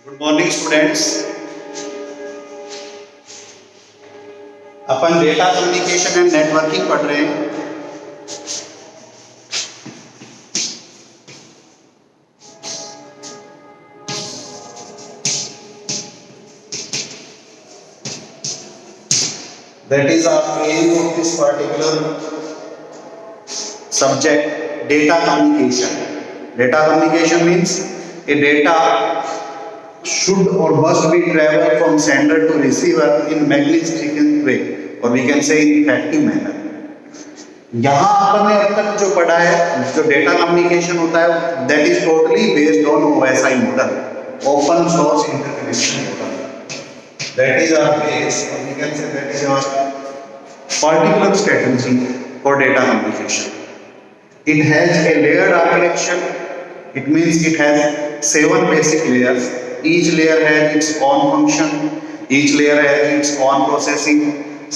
Good morning students. Upon data communication and networking पढ़ रहे हैं। That is our aim of this particular subject, data communication. Data communication means a data should or must be traveled from sender to receiver in magnificent way, or we can say in effective manner. यहाँ अपन ने अब तक जो पढ़ा है, जो data communication होता है, that is totally based on OSI model, open source interconnection model. That is our base, or we can say that is our particular strategy for data communication. It has a layered architecture. It means it has 7 basic layers. Each layer has its own function. Each layer has its own processing.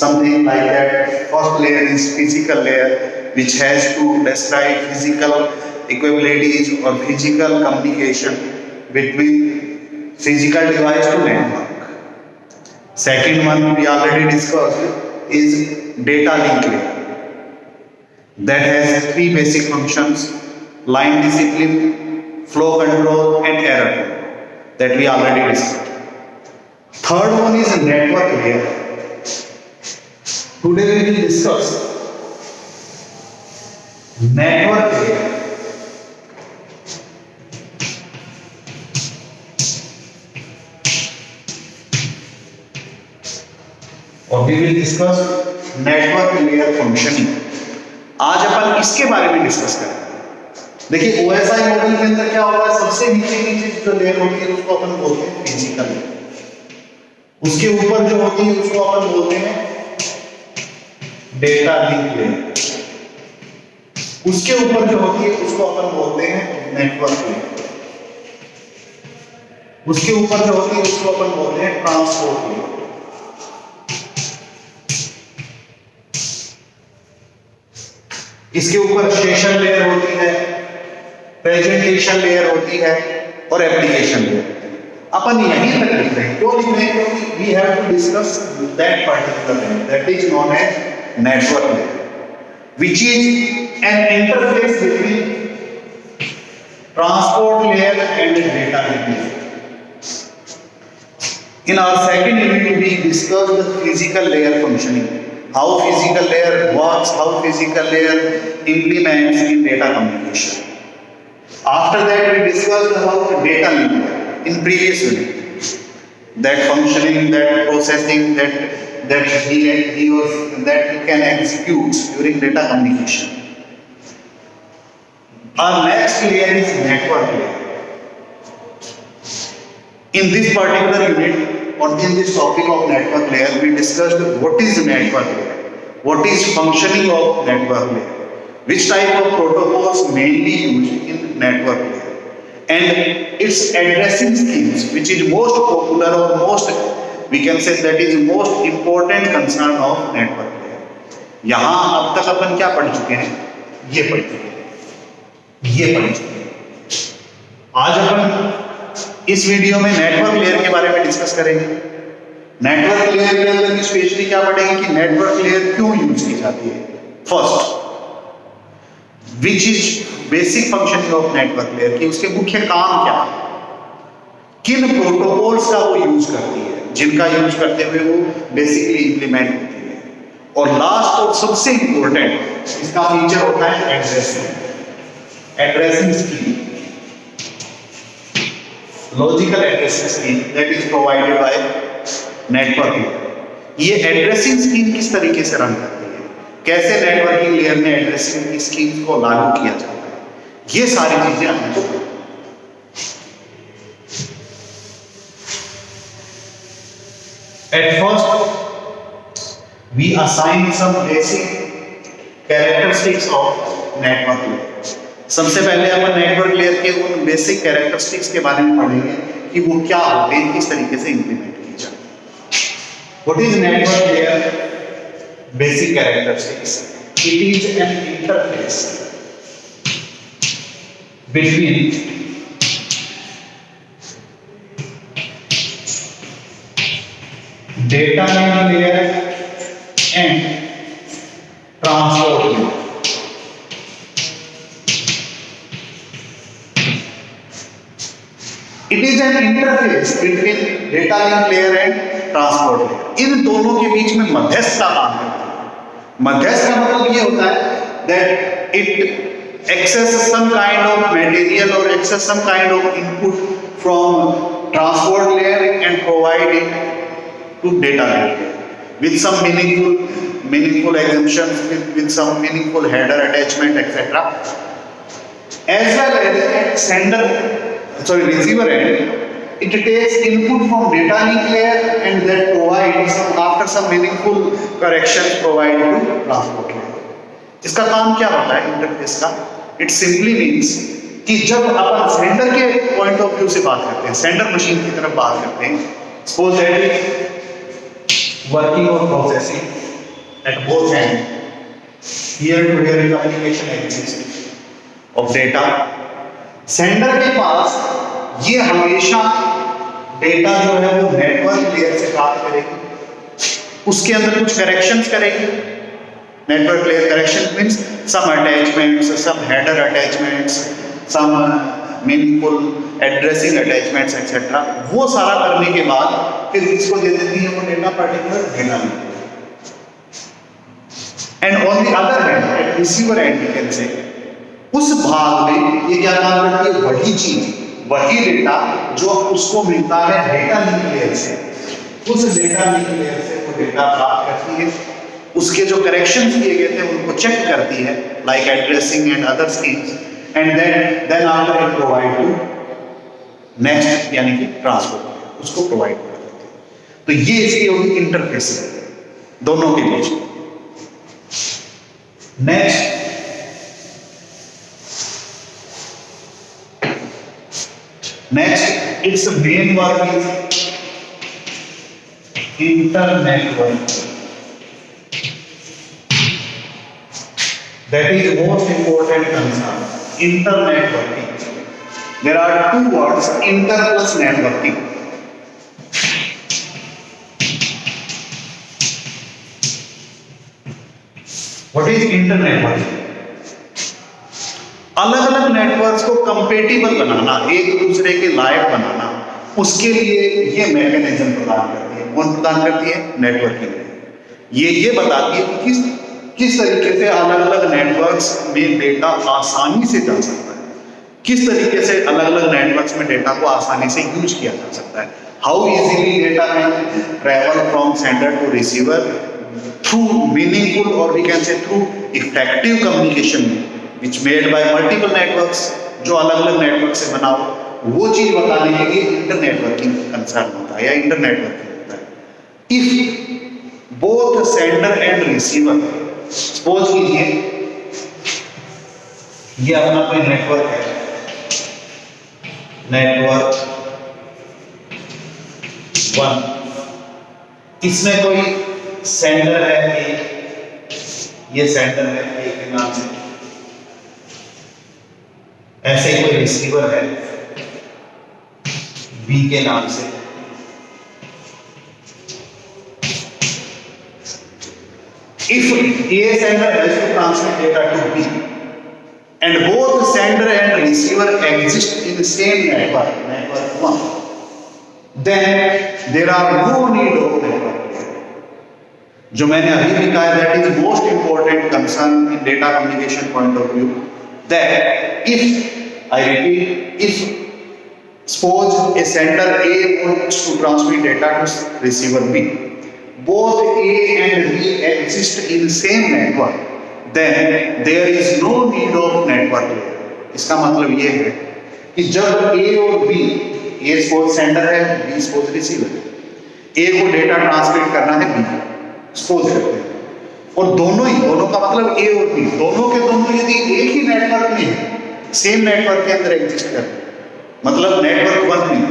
Something like that. First layer is physical layer, which has to describe physical capabilities or physical communication between physical device to network. Second one we already discussed is data link layer. That has 3 basic functions: line discipline, flow control and error control, that we already discussed. Third one is network layer. Today we will discuss network layer. और we will discuss network layer functioning. आज अपन इसके बारे में discuss करेंगे। देखिए OSI model के अंदर क्या होता है, सबसे नीचे जो लेयर होती है उसको अपन बोलते हैं फिजिकल लेयर। उसके ऊपर जो होती है उसको अपन बोलते हैं डेटा लिंक लेयर। उसके ऊपर जो होती है उसको अपन बोलते हैं नेटवर्क लेयर। उसके ऊपर जो होती है उसको अपन बोलते हैं ट्रांसपोर्ट लेयर। इसके ऊपर सेशन लेयर होती है, प्रेजेंटेशन लेयर होती है और एप्लीकेशन लेयर। अपन यहीं तक लिख रहे हैं। क्यों लिख रहे हैं? क्योंकि we have to discuss that particular layer, that is known as network layer, which is an interface between transport layer and data link. In our second unit we discussed the physical layer functioning, how physical layer works, how physical layer implements in data communication. After that we discussed about the data link in previous unit, that functioning, that processing, that he can execute during data communication. Our next layer is network layer. In this particular unit, or in this topic of network layer, we discussed what is network layer, what is functioning of network layer, which type of protocols mainly used in network layer, and its addressing schemes, which is most popular or most, we can say that is most important concern of network layer. यहाँ अब तक अपन क्या पढ़ चुके हैं? ये पढ़ चुके हैं, ये पढ़ चुके हैं। आज अपन इस वीडियो में नेटवर्क लेयर के बारे में डिस्कस करेंगे। नेटवर्क लेयर के अंदर स्पेशली क्या पढ़ेंगे कि नेटवर्क लेयर क्यों यूज की जाती है। First, which is basic functioning of network layer, कि उसके मुख्य काम क्या है, किन प्रोटोकॉल्स का वो यूज करती है, जिनका यूज करते हुए वो बेसिकली इंप्लीमेंट होती है। और लास्ट और सबसे इंपॉर्टेंट इसका फीचर होता है addressing scheme, logical addressing scheme that is provided by network layer. ये एड्रेसिंग स्कीम किस तरीके से रन करती है, कैसे नेटवर्किंग लेयर में एड्रेसिंग की स्कीम को लागू किया जाता है, ये सारी चीजें हमको at first we assign some basic characteristics of network layer. सबसे पहले अपन नेटवर्क लेयर के उन बेसिक कैरेक्टरिस्टिक्स के बारे में पढ़ेंगे कि वो क्या होते हैं, किस तरीके से इंप्लीमेंट की जाए। What is network layer basic characteristics? It is an interface between data link layer and transport layer. It is an interface between data link layer and transport layer. इन दोनों के बीच में मध्यस्थ का काम करता है। मध्यस्थ का मतलब ये होता है that it access some kind of material or access some kind of input from transport layer and provide it to data layer with some meaningful assumptions, with some meaningful header attachment, etc. As well as at receiver end, it takes input from data link layer and that provides after some meaningful corrections provided to transport layer. इसका काम क्या होता है interface का? It simply means कि जब अपन sender के point of view से बात करते हैं, सेंडर मशीन की तरफ बात करते हैं, सपोज दैट वर्किंग और processing at both end, here to here communication exist of data. Sender के पास ये हमेशा डेटा जो है वो नेटवर्क लेयर से प्राप्त करेगी, उसके अंदर कुछ करेक्शंस करेगी। Network layer correction means some attachments, some header attachments, some meaningful addressing attachments, etc. वो सारा करने के बाद फिर इसको दे देती है वो डेटा पर्टिकुलर डेटा में। And on the other hand eight receiver and you can say उस भाग में ये क्या काम करती है? वही चीज, वही डेटा जो उसको मिलता है डेटा लिंक लेयर से, उस डेटा लिंक लेयर से वो डेटा प्राप्त करती है, उसके जो करेक्शंस किए गए थे उनको चेक करती है like addressing and other things and then after it provide to next यानी कि ट्रांसपोर्ट उसको प्रोवाइड कर देती है। तो ये इसकी होगी इंटरफेस दोनों के बीच। Next it's main work is internetwork. That is the most important concern. Internetworking. There are two words, inter plus networking. What is internetworking? अलग अलग नेटवर्क्स को कंपेटिबल बनाना, एक दूसरे के लायक बनाना, उसके लिए ये मैकेनिज्म प्रदान करती है। कौन प्रदान करती है? नेटवर्किंग। ये बताती है कि किस तरीके से अलग अलग नेटवर्क्स में डेटा आसानी से जा सकता है, किस तरीके से अलग अलग नेटवर्क्स में डेटा को आसानी से यूज किया जा सकता है। How easily data can travel from sender to receiver through meaningful और we can say through effective communication which made by multiple networks, जो अलग अलग नेटवर्क से बना हो, वो चीज बताने के लिए इंटरनेटवर्किंग कंसर्न होता है या इंटरनेटवर्किंग होता है। If both sender and receiver, suppose कीजिए ये अपना कोई नेटवर्क है, नेटवर्क 1, इसमें कोई सेंडर है ए, ये सेंडर है ए के नाम से, ऐसे ही कोई रिसीवर है बी के नाम से। If A sender has to transmit data to B and both sender and receiver exist in the same network, network 1, then there are no need of network. जो मैंने अभी भी कहा, that is most important concern in data communication point of view, that if I repeat, if suppose a sender A wants to transmit data to receiver B, both A and B exist in same network, then there is no need of network layer. इसका मतलब ये है कि जब A और B, A suppose sender है, B suppose receiver है, A को डेटा ट्रांसमिट करना है B को, सपोज करते हैं, और दोनों का मतलब A और B दोनों के दोनों यदि एक ही नेटवर्क में है, सेम नेटवर्क के अंदर एग्जिस्ट करते हैं, मतलब नेटवर्क 1 में,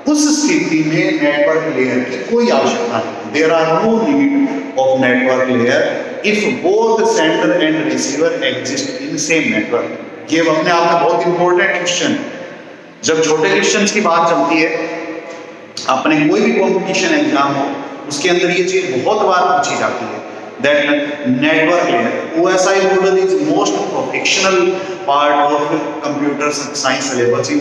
उस स्थिति में नेटवर्क लेयर की कोई आवश्यकता नहीं। There are no need of network layer if both sender and receiver exist in same network. ये अपने आप में बहुत इंपॉर्टेंट क्वेश्चन है। जब छोटे क्वेश्चन की बात चलती है, अपने कोई भी कॉम्पिटिशन एग्जाम हो, उसके अंदर ये चीज बहुत बार पूछी जाती है that network layer OSI model is most professional part of computer science syllabus in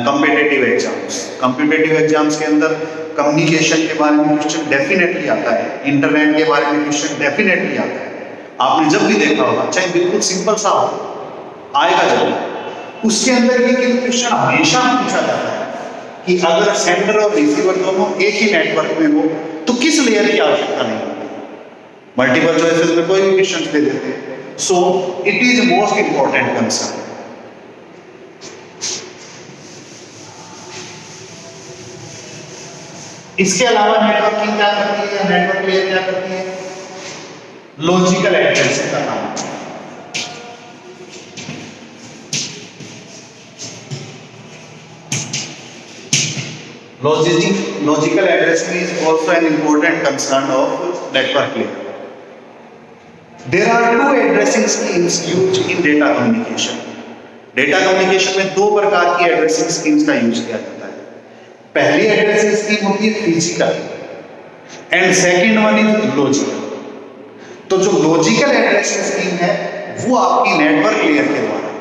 competitive exams. Competitive exams के अंदर कम्युनिकेशन के बारे में क्वेश्चन डेफिनेटली आता है, इंटरनेट के बारे में क्वेश्चन डेफिनेटली आता है। आपने जब भी देखा होगा, चाहे बिल्कुल सिंपल सा हो, आएगा जब उसके अंदर ये क्वेश्चन हमेशा पूछा जाता है कि अगर सेंडर और रिसीवर दोनों एक ही नेटवर्क में हो तो किस लेयर की आवश्यकता नहीं होती। मल्टीपल चॉइसेस में कोई भी क्वेश्चन दे देते हैं। So it is most important concern. इसके अलावा नेटवर्किंग क्या करती है या नेटवर्क लेयर क्या करती है? लॉजिकल एड्रेसिंग का काम। Logical addressing is also an important concern of network layer. There are two addressing schemes used in data communication. Data communication में दो प्रकार की addressing schemes का यूज किया जाता है। पहली addressing scheme होती है physical and second one is logical. तो जो logical addressing scheme है वो आपकी network layer के द्वारा,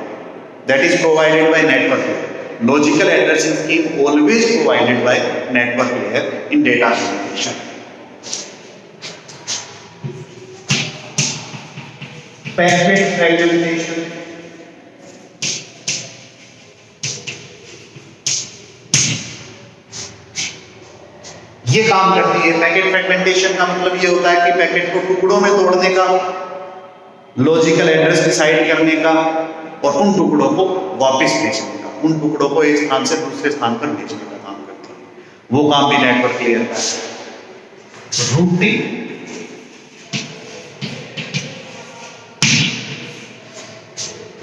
that is provided by network layer. Logical addressing scheme always provided by network layer in data communication. Packet fragmentation. ये काम करती है। पैकेट फ्रेगमेंटेशन का मतलब ये होता है कि पैकेट को टुकड़ों में तोड़ने का, लॉजिकल एड्रेस डिसाइड करने का और उन टुकड़ों को वापस भेजने का, उन टुकड़ों को एक स्थान से दूसरे स्थान पर भेजने का काम करती है। वो काम भी नेटवर्क लेयर का है। Routing,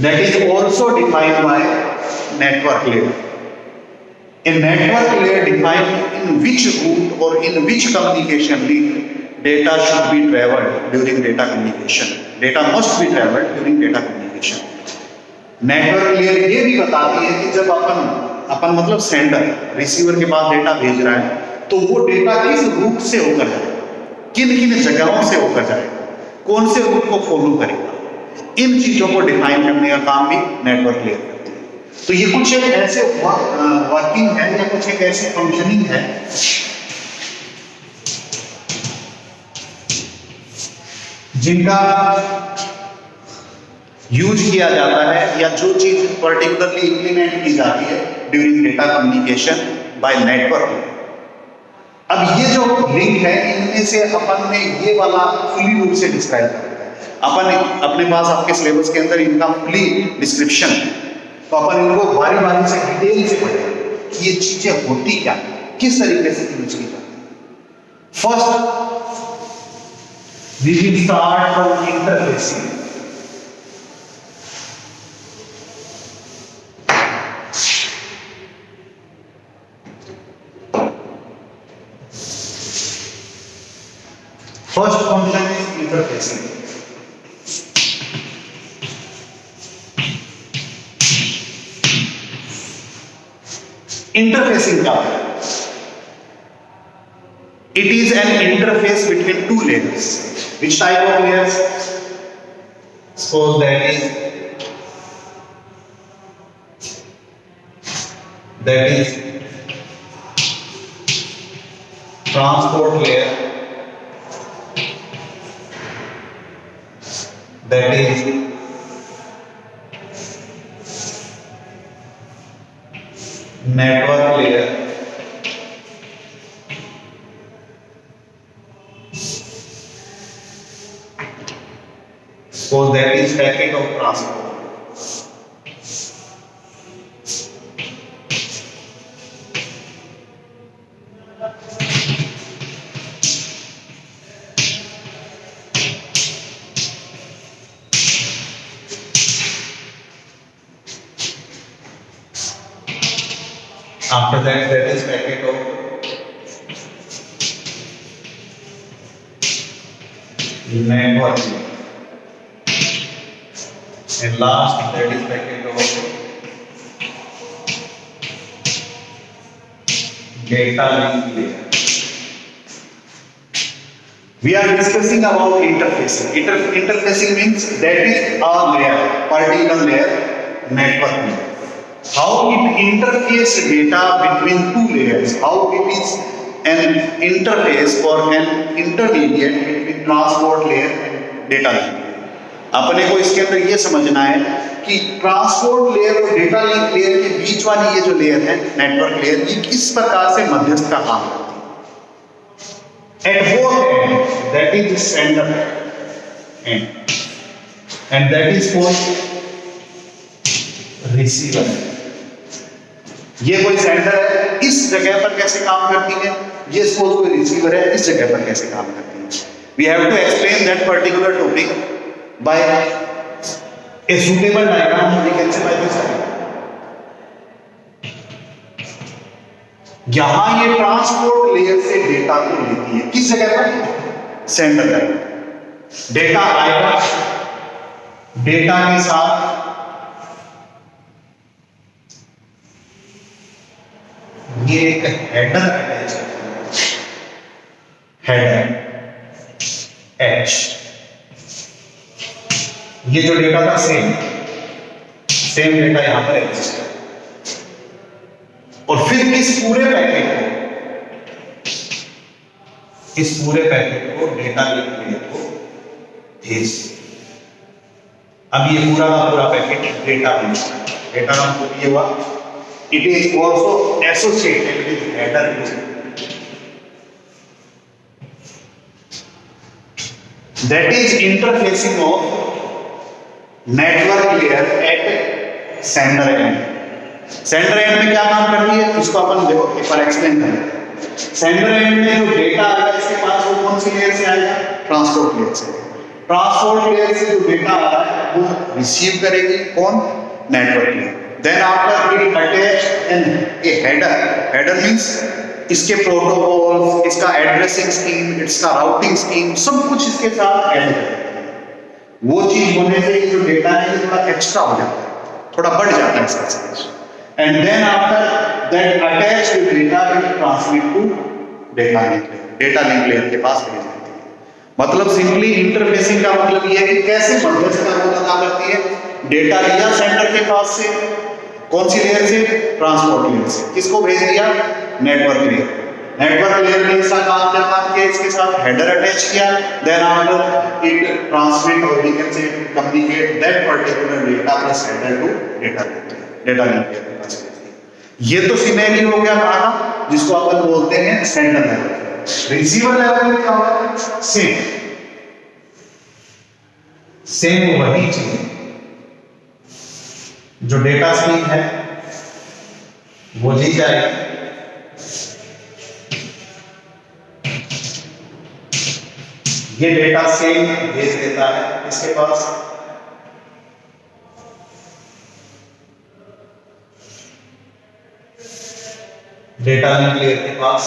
that is also defined by network layer. A network layer defines in which route or in which communication link data should be traveled during data communication. Data must be traveled during data communication. Network layer ये भी बताती है कि जब अपन मतलब sender receiver के पास data भेज रहा है तो वो डेटा किस रूट से होकर जाएगा, किन किन जगहों से होकर जाएगा, कौन से रूट को फॉलो करेगा। इन चीजों को डिफाइन करने का काम भी नेटवर्क लेयर करती है। तो ये कुछ एक ऐसे वर्किंग है या कुछ एक ऐसी फंक्शनिंग है जिनका यूज किया जाता है या जो चीज पर्टिकुलरली इंप्लीमेंट की जाती है during data communication bye network. अब ये जो लिंक है इनमें से अपन ने ये वाला फुली रूप से डिस्क्राइब किया है। अपन अपने पास आपके सिलेबस के अंदर इनका फुली डिस्क्रिप्शन है, तो अपन इनको बारी बारी से डिटेल से पढ़ेंगे कि ये चीजें होती क्या, किस तरीके से यूज की जाती है। First we will start from interfacing. First function is interfacing. Interfacing क्या है? It is an interface between two layers. Which type of layers? Suppose that is transport layer. That is network layer. So that is packet of transport. After that, there is packet of networking, and last that is packet of data link layer. We are discussing about interfacing. Interfacing means that is a layer, particular layer, network layer. How it interfaces data between two layers. How it is an interface or an intermediate between transport layer and data link. अपने को इसके अंदर ये समझना है कि transport layer और data link layer के बीच वाली ये जो लेयर है, नेटवर्क लेयर, ये किस प्रकार से मध्यस्थ का काम करती है. At both ends, that is the sender end, and that is called receiver. ये कोई सेंडर है, इस जगह पर कैसे काम करती है, ये सपोज कोई रिसीवर है, इस जगह पर कैसे काम करती है. We have to explain that particular topic by a suitable diagram. We can say by this diagram. यहां ये ट्रांसपोर्ट लेयर से डेटा को लेती है, किस जगह पर, सेंडर पर. डेटा आएगा, डेटा के साथ ये एक हेडर अटैच है, हेडर एच. ये जो डेटा था सेम डेटा यहां पर एग्जिस्ट है. और फिर इस पूरे पैकेट को डेटा लिंक लेयर को भेज. अब ये पूरा का पूरा पैकेट डेटा का मतलब ये हुआ, it is also associated with header region. That is interfacing of network layer at sender end. Sender and में क्या काम करती है, इसको अपन देखो एक बार एक्सप्लेन करें. सेंडर एंड में जो डेटा आएगा इसके पास, वो कौन सी लेयर से आएगा, ट्रांसपोर्ट लेयर से. ट्रांसपोर्ट लेयर से जो डेटा आ रहा है वो रिसीव करेगी कौन, network layer. Then after it attach an a header means इसके प्रोटोकॉल, इसका एड्रेसिंग स्कीम, इसका राउटिंग स्कीम, सब कुछ इसके साथ ऐड है. वो चीज होने से जो डेटा है थोड़ा एक्स्ट्रा हो जाता है, थोड़ा बढ़ जाता है इसका size. And then after that attached data will transmit to data link layer. Data link layer के पास भेज देती है. मतलब सिंपली इंटरफेसिंग का मतलब ये है कि कैसे मध्यस्थ का रोल अदा करती है. डेटा लिया सेंडर के पास से, कौन सी लेयर से, ट्रांसपोर्ट लेयर से, किसको भेज दिया, नेटवर्क लेयर. नेटवर्क लेयर ने इसका काम किया, इसके साथ हेडर अटैच किया. देन आफ्टर इट ट्रांसमिट और we can say communicate that particular data plus header to data link layer. ये तो सिनेरियो हो गया कहाँ, जिसको अपन बोलते हैं सेंडर लेवल. रिसीवर लेवल में क्या होगा, सेम वही चीज जो डेटा स्ट्रीम है वो ली जाएगी. ये डेटा सेम भेज देता है इसके पास. डेटा लिंक लेयर के पास.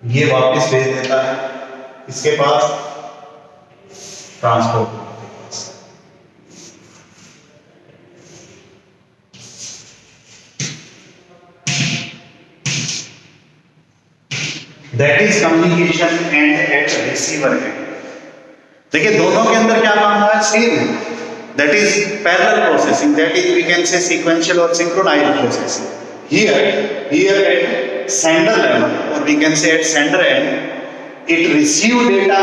ये वापस भेज देता है इसके पास, ट्रांसपोर्ट के पास. That is communication end at receiver end. देखिए दोनों के अंदर क्या काम है, सेम है. That is parallel processing. That is, we can say sequential or synchronized processing. Here at sender level, or we can say at sender end, it receive data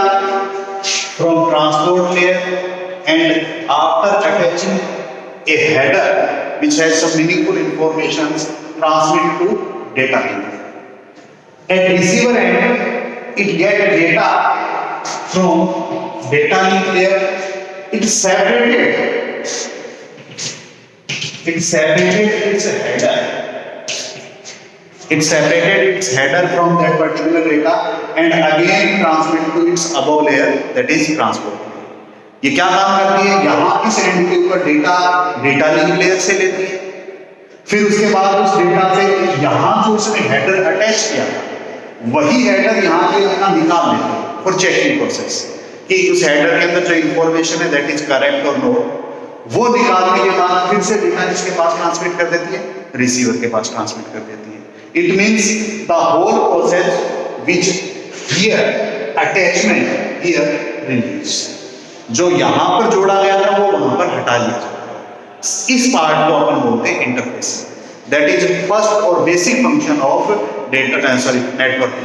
from transport layer, and after attaching a header which has some meaningful information, transmit to data link. At receiver end, it get data from data link layer. It's separated its header. It separated its header from that particular data and again transmit to its above layer, that is transport. ये क्या काम करती है, यहाँ इस and के ऊपर data link layer से लेती है. फिर उसके बाद उस डेटा से यहाँ जो उसने हेडर अटैच किया था वही हेडर यहाँ के अपना निकाल लेती है फॉर चेकिंग प्रोसेस कि उस हेडर के अंदर जो इंफॉर्मेशन है दैट इज करेक्ट और नोट. वो निकालने के बाद फिर से डेटा जिसके पास ट्रांसमिट कर देती है रिसीवर के पास ट्रांसमिट कर देती है. It means the whole process which here attachment here release, जो यहाँ पर जोड़ा गया था वो वहां पर हटा दिया जाता है. इस पार्ट को अपन बोलते हैं इंटरफेस. दैट इज फर्स्ट और basic function of data network.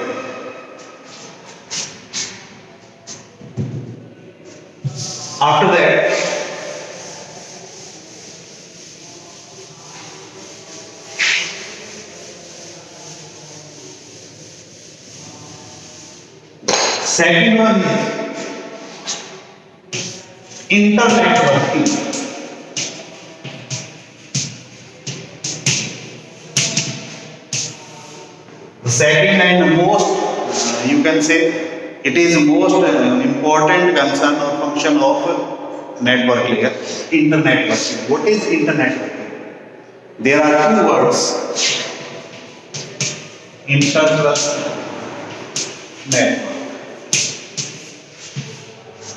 After that, second one is internetworking. The second and most, you can say, it is most important concern or function of network layer, internetworking. What is internetworking? There are two words, inter plus network.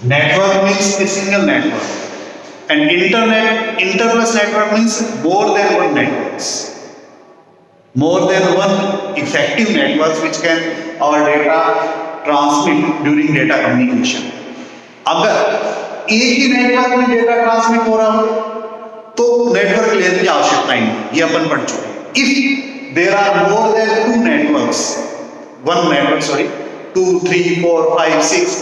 Network means a single network, and inter plus network means more than one networks, more than one effective networks which can our data transmit during data communication. अगर एक ही network में data transmit हो रहा हो तो network layer की आवश्यकता ही नहीं, ये अपन पढ़ चुके हैं. If there are more than two networks, one network sorry 2 3 4 5 6,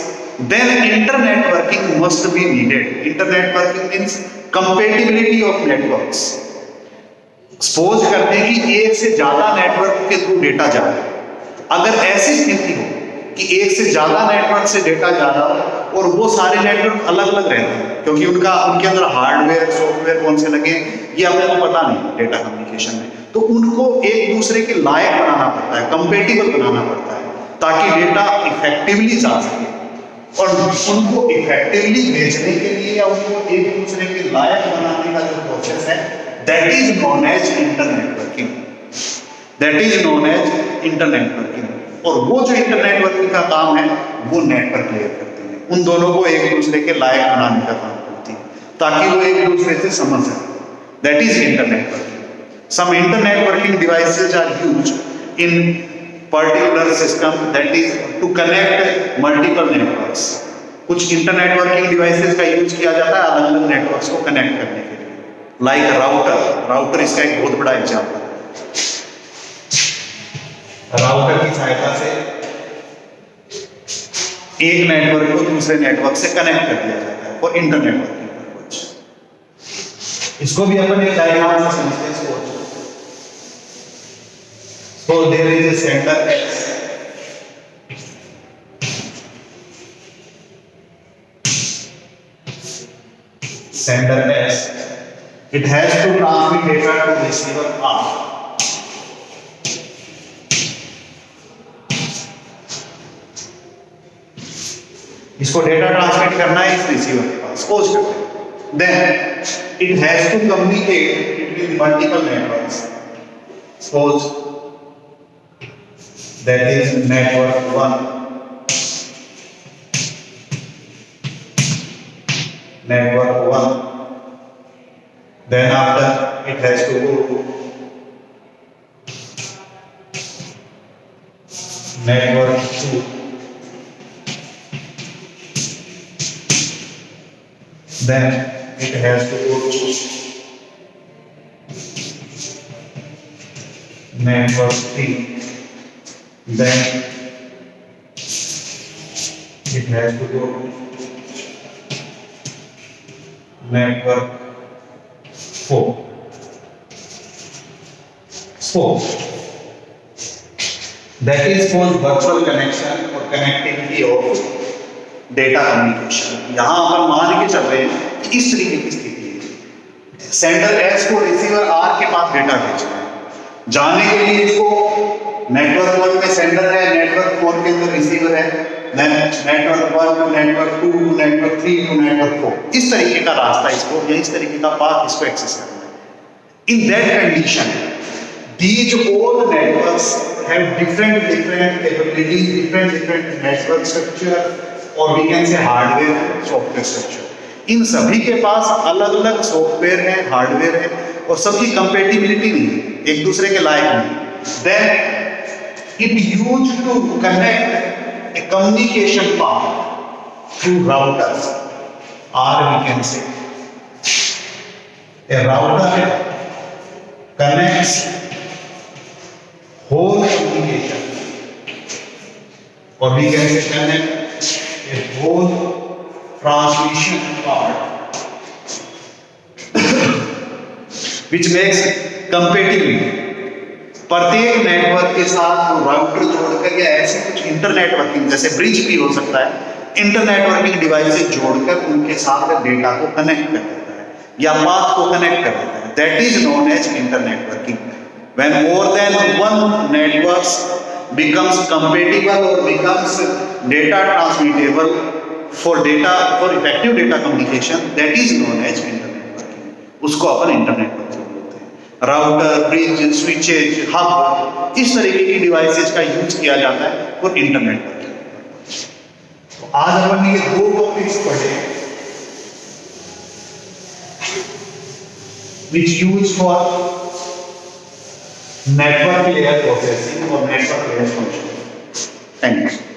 then internetworking must be needed. Internetworking means compatibility of networks. Suppose करते हैं कि एक से ज्यादा नेटवर्क के थ्रू डेटा जा रहा है. अगर ऐसी स्थिति हो कि एक से ज्यादा नेटवर्क से डेटा जा रहा हो और वो सारे नेटवर्क अलग अलग रहते हैं क्योंकि उनके अंदर हार्डवेयर सॉफ्टवेयर कौन से लगे ये अपने को पता नहीं डेटा कम्युनिकेशन में, तो उनको एक दूसरे के लायक बनाना पड़ता है, कंपेटिबल बनाना पड़ता है ताकि डेटा इफेक्टिवली जा सके. और उनको इफेक्टिवली भेजने के लिए या उनको एक दूसरे के लायक बनाने का जो प्रोसेस है that is known as internetworking. That is known as internetworking. और वो जो इंटरनेटवर्किंग का काम है वो नेटवर्क लेयर करते हैं. उन दोनों को एक दूसरे के लायक बनाने का काम करती है ताकि वो एक दूसरे से समझ सके. That is internetworking. Some internetworking devices are used in particular system that is to connect multiple networks. कुछ इंटरनेटवर्किंग डिवाइसेज का यूज किया जाता है अलग अलग नेटवर्क्स को कनेक्ट करने के लिए, लाइक राउटर. राउटर इसका एक बहुत बड़ा एग्जाम्पल. राउटर की सहायता से एक नेटवर्क को दूसरे नेटवर्क से कनेक्ट कर दिया जाता है फॉर इंटरनेटवर्किंग पर्पज. इसको भी अपन एक डायग्राम से समझते हैं. So there is a sender X, sender S, it has to transmit data to receiver R. इसको डेटा ट्रांसमिट करना है इस रिसीवर के पास, सपोज करते हैं. Then it has to communicate between multiple networks. Suppose that is network 1, network 1, then after it has to go to network 2, then it has to go to network 3, then it has to go to network 4. So that is called virtual connection or connectivity of data communication. यहाँ अपन मान के चल रहे हैं कि इस तरीके की स्थिति है. सेंडर एस को रिसीवर आर के पास डेटा भेजना है. जाने के लिए इसको नेटवर्क 1 में सेंडर है, नेटवर्क 4 के अंदर रिसीवर है, then network 1 to network 2 to network 3 to network 4. इस तरीके का रास्ता इसको या इस तरीके का पाथ इसको एक्सेस करना है. In that condition, these all networks have different capabilities, different network structure, or we can say hardware and software structure. इन सभी के पास अलग अलग सॉफ्टवेयर है, हार्डवेयर है और सबकी कंपैटिबिलिटी नहीं है. एक दूसरे के लायक नहीं, then it use to connect a communication path through routers, or we can say a router connects whole communication, or we can say connect a whole transmission part which makes compatibility. प्रत्येक network के साथ वो router जोड़कर या ऐसे कुछ inter networking जैसे bridge भी हो सकता है, इंटर नेटवर्किंग डिवाइसेस जोड़कर उनके साथ डेटा को कनेक्ट कर देता है या पाथ को कनेक्ट कर देता है. That is known as inter networking. When more than one networks becomes compatible or becomes data transmittable for effective data communication, that is known as inter networking. उसको अपन इंटर नेटवर्किंग बोलते हैं. Router, bridge, switches, hub, इस तरीके की devices का use किया जाता है फॉर इंटर नेटवर्किंग. तो आज अपन ने ये दो टॉपिक्स पढ़े which use for network layer processing or network layer function. Thank you.